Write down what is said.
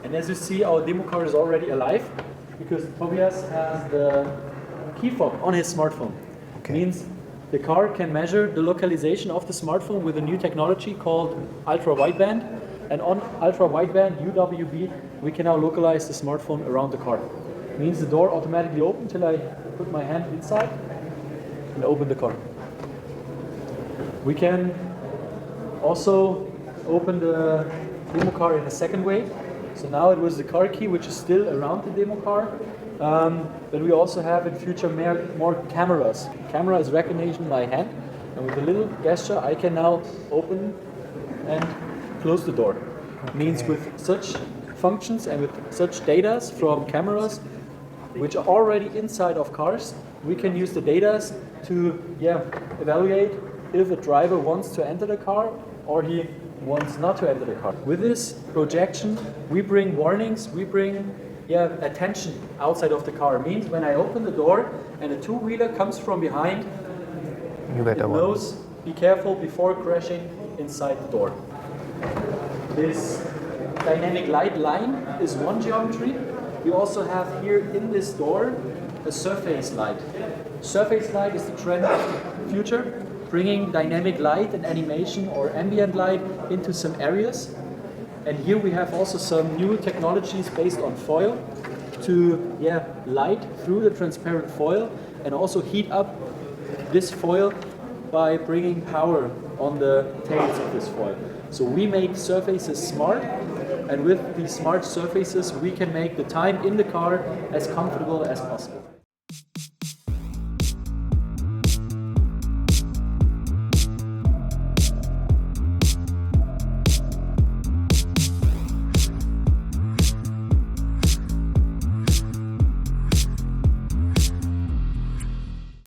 And as you see, our demo car is already alive because Tobias has the key fob on his smartphone. Okay. Means the car can measure the localization of the smartphone with a new technology called ultra-wideband. And on ultra-wideband, UWB, we can now localize the smartphone around the car. Means the door automatically opens until I put my hand inside and open the car. We can also open the demo car in a second way. So now it was the car key, which is still around the demo car. But we also have in future more cameras. Camera is recognition by hand. And with a little gesture, I can now open and close the door. Okay. Means with such functions and with such data from cameras, which are already inside of cars, we can use the data to evaluate if a driver wants to enter the car or he wants not to enter the car. With this projection, we bring warnings, we bring attention outside of the car. It means when I open the door and a two-wheeler comes from behind, it knows, be careful before crashing inside the door. This dynamic light line is one geometry. We also have here in this door a surface light. Surface light is the trend of the future, bringing dynamic light and animation or ambient light into some areas. And here we have also some new technologies based on foil to light through the transparent foil and also heat up this foil by bringing power on the tails of this foil. So we make surfaces smart, and with these smart surfaces we can make the time in the car as comfortable as possible.